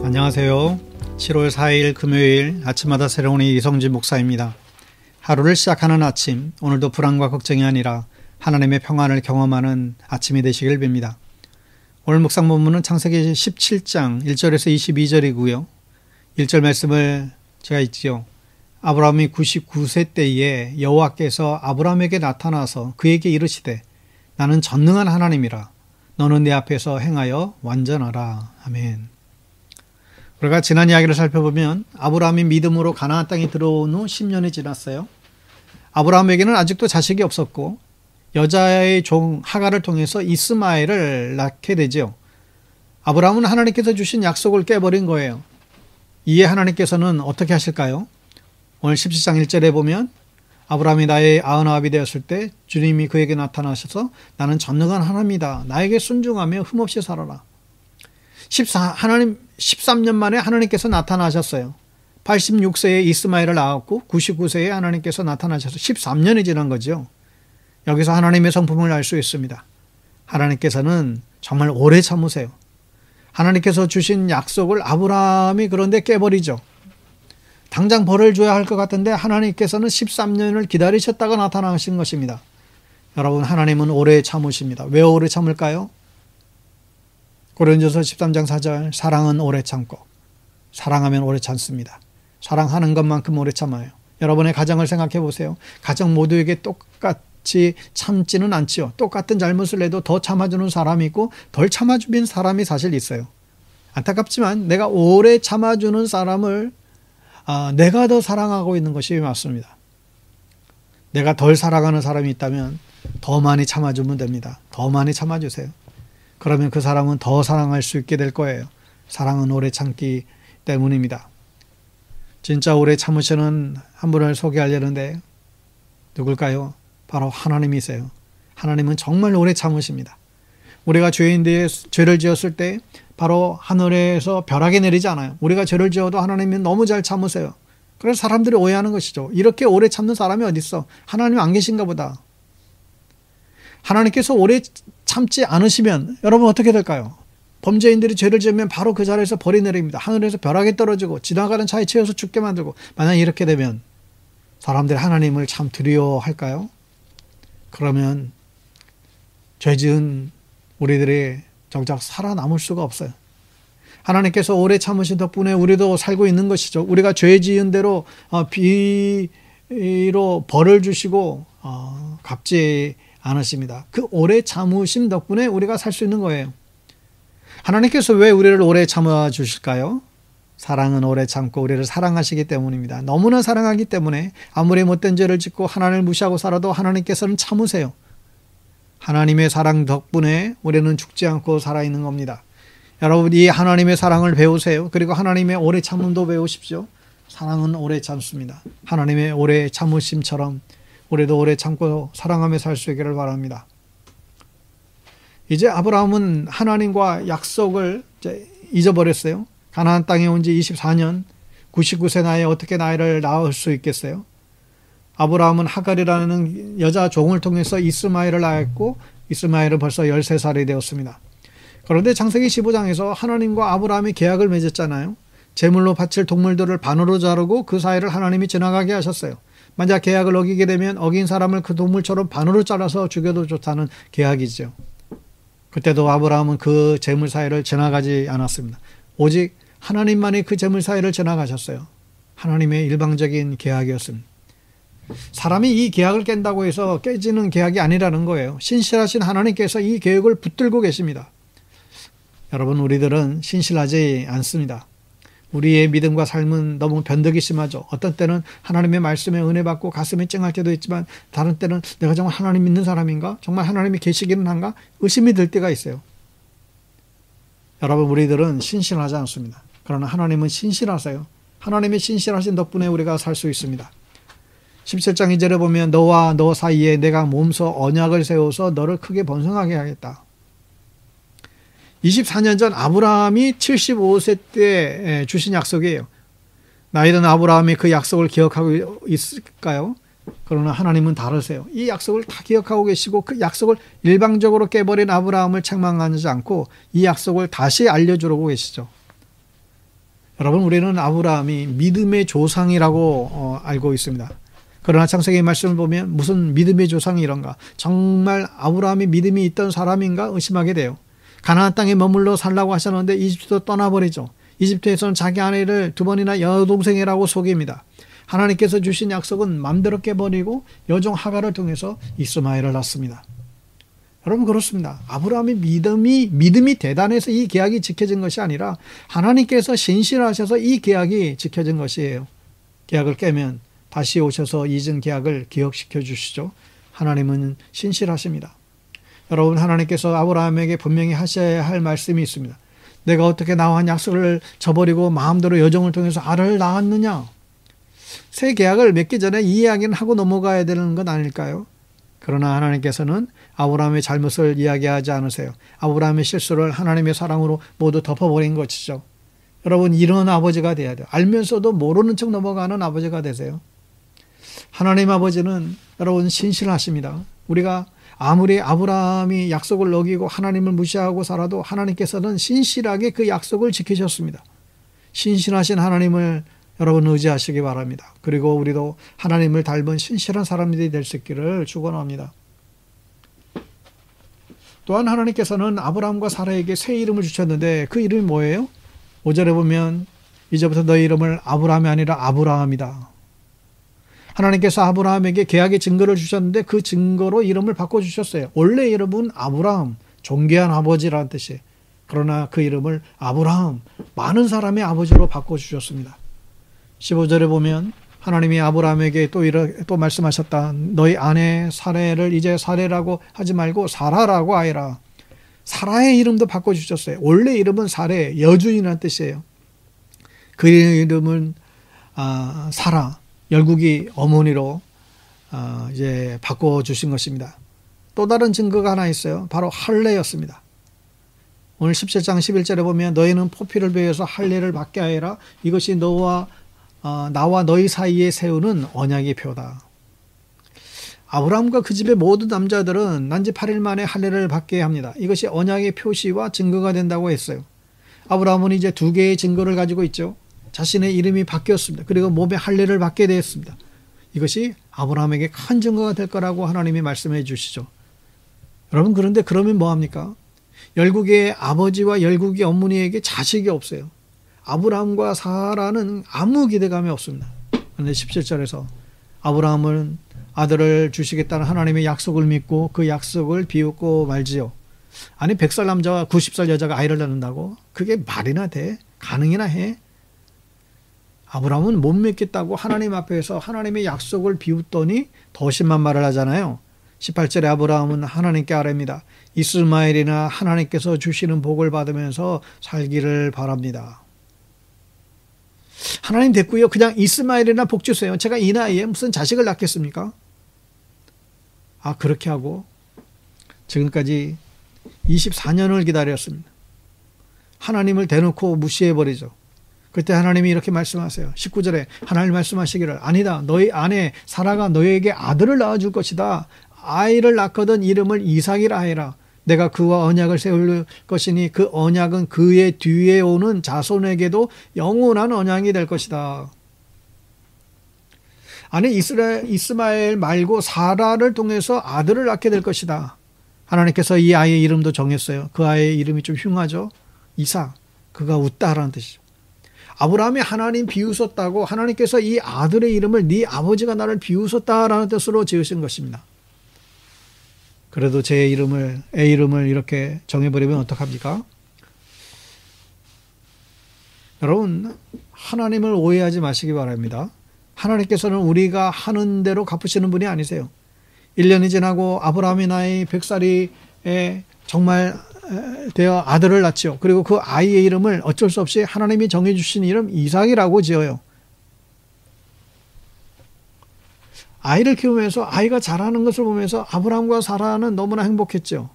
안녕하세요. 7월 4일 금요일 아침마다 새로운 이성진 목사입니다. 하루를 시작하는 아침, 오늘도 불안과 걱정이 아니라 하나님의 평안을 경험하는 아침이 되시길 빕니다. 오늘 묵상 본문은 창세기 17장 1절에서 22절이고요. 1절 말씀을 제가 읽지요. 아브라함이 99세 때에 여호와께서 아브라함에게 나타나서 그에게 이르시되 나는 전능한 하나님이라 너는 내 앞에서 행하여 완전하라. 아멘. 우리가 지난 이야기를 살펴보면 아브라함이 믿음으로 가나안 땅에 들어온 후 10년이 지났어요. 아브라함에게는 아직도 자식이 없었고 여자의 종 하갈을 통해서 이스마엘을 낳게 되죠. 아브라함은 하나님께서 주신 약속을 깨버린 거예요. 이에 하나님께서는 어떻게 하실까요? 오늘 17장 1절에 보면 아브라함이 나의 99이 되었을 때 주님이 그에게 나타나셔서 나는 전능한 하나님이다. 나에게 순종하며 흠없이 살아라. 13년 만에 하나님께서 나타나셨어요. 86세에 이스마엘을 낳았고 99세에 하나님께서 나타나셔서 13년이 지난 거죠. 여기서 하나님의 성품을 알 수 있습니다. 하나님께서는 정말 오래 참으세요. 하나님께서 주신 약속을 아브라함이 그런데 깨버리죠. 당장 벌을 줘야 할 것 같은데 하나님께서는 13년을 기다리셨다가 나타나신 것입니다. 여러분, 하나님은 오래 참으십니다. 왜 오래 참을까요? 고린도서 13장 4절, 사랑은 오래 참고 사랑하면 오래 참습니다. 사랑하는 것만큼 오래 참아요. 여러분의 가정을 생각해 보세요. 가정 모두에게 똑같이 참지는 않지요. 똑같은 잘못을 해도 더 참아주는 사람이 있고 덜 참아주는 사람이 사실 있어요. 안타깝지만 내가 오래 참아주는 사람을 내가 더 사랑하고 있는 것이 맞습니다. 내가 덜 사랑하는 사람이 있다면 더 많이 참아주면 됩니다. 더 많이 참아주세요. 그러면 그 사람은 더 사랑할 수 있게 될 거예요. 사랑은 오래 참기 때문입니다. 진짜 오래 참으시는 한 분을 소개하려는데 누굴까요? 바로 하나님이세요. 하나님은 정말 오래 참으십니다. 우리가 죄를 지었을 때 바로 하늘에서 벼락이 내리지 않아요. 우리가 죄를 지어도 하나님은 너무 잘 참으세요. 그래서 사람들이 오해하는 것이죠. 이렇게 오래 참는 사람이 어디 있어? 하나님 안 계신가 보다. 하나님께서 오래 참지 않으시면 여러분 어떻게 될까요? 범죄인들이 죄를 지으면 바로 그 자리에서 벌이 내립니다. 하늘에서 벼락이 떨어지고 지나가는 차에 치여서 죽게 만들고, 만약 이렇게 되면 사람들이 하나님을 참 두려워할까요? 그러면 죄 지은 우리들이 정작 살아남을 수가 없어요. 하나님께서 오래 참으신 덕분에 우리도 살고 있는 것이죠. 우리가 죄 지은 대로 비로 벌을 주시고 갚지 않으십니다. 그 오래 참으심 덕분에 우리가 살 수 있는 거예요. 하나님께서 왜 우리를 오래 참아 주실까요? 사랑은 오래 참고 우리를 사랑하시기 때문입니다. 너무나 사랑하기 때문에 아무리 못된 죄를 짓고 하나님을 무시하고 살아도 하나님께서는 참으세요. 하나님의 사랑 덕분에 우리는 죽지 않고 살아있는 겁니다. 여러분, 이 하나님의 사랑을 배우세요. 그리고 하나님의 오래 참음도 배우십시오. 사랑은 오래 참습니다. 하나님의 오래 참으심처럼 우리도 오래 참고 사랑하며 살 수 있기를 바랍니다. 이제 아브라함은 하나님과 약속을 이제 잊어버렸어요. 가나안 땅에 온 지 24년, 99세 나이에 어떻게 나이를 낳을 수 있겠어요? 아브라함은 하갈이라는 여자 종을 통해서 이스마엘을 낳았고 이스마엘은 벌써 13살이 되었습니다. 그런데 창세기 15장에서 하나님과 아브라함이 계약을 맺었잖아요. 제물로 바칠 동물들을 반으로 자르고 그 사이를 하나님이 지나가게 하셨어요. 만약 계약을 어기게 되면 어긴 사람을 그 동물처럼 반으로 잘라서 죽여도 좋다는 계약이죠. 그때도 아브라함은 그 제물 사이를 지나가지 않았습니다. 오직 하나님만이 그 제물 사이를 지나가셨어요. 하나님의 일방적인 계약이었습니다. 사람이 이 계약을 깬다고 해서 깨지는 계약이 아니라는 거예요. 신실하신 하나님께서 이 계획을 붙들고 계십니다. 여러분, 우리들은 신실하지 않습니다. 우리의 믿음과 삶은 너무 변덕이 심하죠. 어떤 때는 하나님의 말씀에 은혜 받고 가슴이 찡할 때도 있지만 다른 때는 내가 정말 하나님 믿는 사람인가? 정말 하나님이 계시기는 한가? 의심이 들 때가 있어요. 여러분, 우리들은 신실하지 않습니다. 그러나 하나님은 신실하세요. 하나님의 신실하신 덕분에 우리가 살 수 있습니다. 17장 2절에 보면 너와 너 사이에 내가 몸소 언약을 세워서 너를 크게 번성하게 하겠다. 24년 전 아브라함이 75세 때 주신 약속이에요. 나이든 아브라함이 그 약속을 기억하고 있을까요? 그러나 하나님은 다르세요. 이 약속을 다 기억하고 계시고 그 약속을 일방적으로 깨버린 아브라함을 책망하지 않고 이 약속을 다시 알려주려고 계시죠. 여러분, 우리는 아브라함이 믿음의 조상이라고 알고 있습니다. 그러나 창세기 말씀을 보면 무슨 믿음의 조상이 이런가? 정말 아브라함이 믿음이 있던 사람인가 의심하게 돼요. 가나안 땅에 머물러 살라고 하셨는데 이집트도 떠나버리죠. 이집트에서는 자기 아내를 2번이나 여동생이라고 속입니다. 하나님께서 주신 약속은 맘대로 깨버리고 여종 하갈을 통해서 이스마엘을 낳습니다. 여러분, 그렇습니다. 아브라함의 믿음이 대단해서 이 계약이 지켜진 것이 아니라 하나님께서 신실하셔서 이 계약이 지켜진 것이에요. 계약을 깨면 다시 오셔서 잊은 계약을 기억시켜 주시죠. 하나님은 신실하십니다. 여러분, 하나님께서 아브라함에게 분명히 하셔야 할 말씀이 있습니다. 내가 어떻게 나와 한 약속을 저버리고 마음대로 여종을 통해서 아를 낳았느냐? 새 계약을 맺기 전에 이 이야기는 하고 넘어가야 되는 건 아닐까요? 그러나 하나님께서는 아브라함의 잘못을 이야기하지 않으세요. 아브라함의 실수를 하나님의 사랑으로 모두 덮어버린 것이죠. 여러분, 이런 아버지가 돼야 돼요. 알면서도 모르는 척 넘어가는 아버지가 되세요. 하나님 아버지는 여러분 신실하십니다. 우리가 아무리 아브라함이 약속을 어기고 하나님을 무시하고 살아도 하나님께서는 신실하게 그 약속을 지키셨습니다. 신실하신 하나님을 여러분 의지하시기 바랍니다. 그리고 우리도 하나님을 닮은 신실한 사람들이 될 수 있기를 축원합니다. 또한 하나님께서는 아브라함과 사라에게 새 이름을 주셨는데 그 이름이 뭐예요? 5절에 보면 이제부터 너희 이름을 아브라함이 아니라 아브라함이다. 하나님께서 아브라함에게 계약의 증거를 주셨는데 그 증거로 이름을 바꿔주셨어요. 원래 이름은 아브라함, 존귀한 아버지라는 뜻이에요. 그러나 그 이름을 아브라함, 많은 사람의 아버지로 바꿔주셨습니다. 15절에 보면 하나님이 아브라함에게 또 말씀하셨다. 너희 아내 사레를 이제 사레라고 하지 말고 사라라고 하여라. 사라의 이름도 바꿔주셨어요. 원래 이름은 사레, 여주인이라는 뜻이에요. 그 이름은 사라, 열국이 어머니로 이제 바꿔주신 것입니다. 또 다른 증거가 하나 있어요. 바로 할례였습니다. 오늘 17장 11절에 보면 너희는 포피를 베어서 할례를 받게 하여라. 이것이 나와 너희 사이에 세우는 언약의 표다. 아브라함과 그 집의 모든 남자들은 난지 8일 만에 할례를 받게 합니다. 이것이 언약의 표시와 증거가 된다고 했어요. 아브라함은 이제 2개의 증거를 가지고 있죠. 자신의 이름이 바뀌었습니다. 그리고 몸에 할례를 받게 되었습니다. 이것이 아브라함에게 큰 증거가 될 거라고 하나님이 말씀해 주시죠. 여러분, 그런데 그러면 뭐합니까? 열국의 아버지와 열국의 어머니에게 자식이 없어요. 아브라함과 사라는 아무 기대감이 없습니다. 그런데 17절에서 아브라함은 아들을 주시겠다는 하나님의 약속을 믿고 그 약속을 비웃고 말지요. 아니, 100살 남자와 90살 여자가 아이를 낳는다고? 그게 말이나 돼? 가능이나 해? 아브라함은 못 믿겠다고 하나님 앞에서 하나님의 약속을 비웃더니 더 심한 말을 하잖아요. 18절에 아브라함은 하나님께 아뢰입니다. 이스마엘이나 하나님께서 주시는 복을 받으면서 살기를 바랍니다. 하나님 됐고요. 그냥 이스마엘이나 복 주세요. 제가 이 나이에 무슨 자식을 낳겠습니까? 그렇게 하고 지금까지 24년을 기다렸습니다. 하나님을 대놓고 무시해버리죠. 그때 하나님이 이렇게 말씀하세요. 19절에 하나님 말씀하시기를 아니다. 너희 아내 사라가 너희에게 아들을 낳아줄 것이다. 아이를 낳거든 이름을 이삭이라 하여라. 내가 그와 언약을 세울 것이니 그 언약은 그의 뒤에 오는 자손에게도 영원한 언약이 될 것이다. 아니, 이스마엘 말고 사라를 통해서 아들을 낳게 될 것이다. 하나님께서 이 아이의 이름도 정했어요. 그 아이의 이름이 좀 흉하죠. 이삭, 그가 웃다라는 뜻이죠. 아브라함이 하나님 비웃었다고 하나님께서 이 아들의 이름을 네 아버지가 나를 비웃었다라는 뜻으로 지으신 것입니다. 그래도 애 이름을 이렇게 정해버리면 어떡합니까? 여러분, 하나님을 오해하지 마시기 바랍니다. 하나님께서는 우리가 하는 대로 갚으시는 분이 아니세요. 1년이 지나고 아브라함의 나이 100살이 정말 되어 아들을 낳지요. 그리고 그 아이의 이름을 어쩔 수 없이 하나님이 정해주신 이름 이삭이라고 지어요. 아이를 키우면서 아이가 자라는 것을 보면서 아브라함과 사라는 너무나 행복했죠.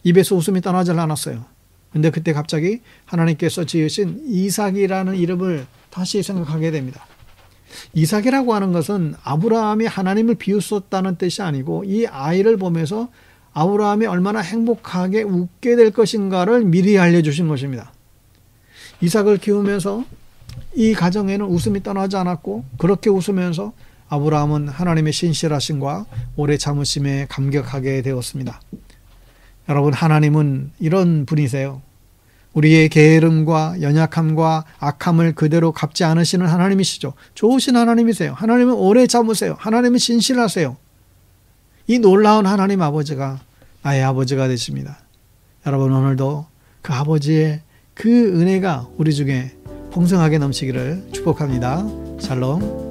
입에서 웃음이 떠나질 않았어요. 근데 그때 갑자기 하나님께서 지으신 이삭이라는 이름을 다시 생각하게 됩니다. 이삭이라고 하는 것은 아브라함이 하나님을 비웃었다는 뜻이 아니고 이 아이를 보면서 아브라함이 얼마나 행복하게 웃게 될 것인가를 미리 알려주신 것입니다. 이삭을 키우면서 이 가정에는 웃음이 떠나지 않았고 그렇게 웃으면서 아브라함은 하나님의 신실하심과 오래 참으심에 감격하게 되었습니다. 여러분, 하나님은 이런 분이세요. 우리의 게으름과 연약함과 악함을 그대로 갚지 않으시는 하나님이시죠. 좋으신 하나님이세요. 하나님은 오래 참으세요. 하나님은 신실하세요. 이 놀라운 하나님 아버지가 나의 아버지가 되십니다. 여러분, 오늘도 그 아버지의 그 은혜가 우리 중에 풍성하게 넘치기를 축복합니다. 샬롬.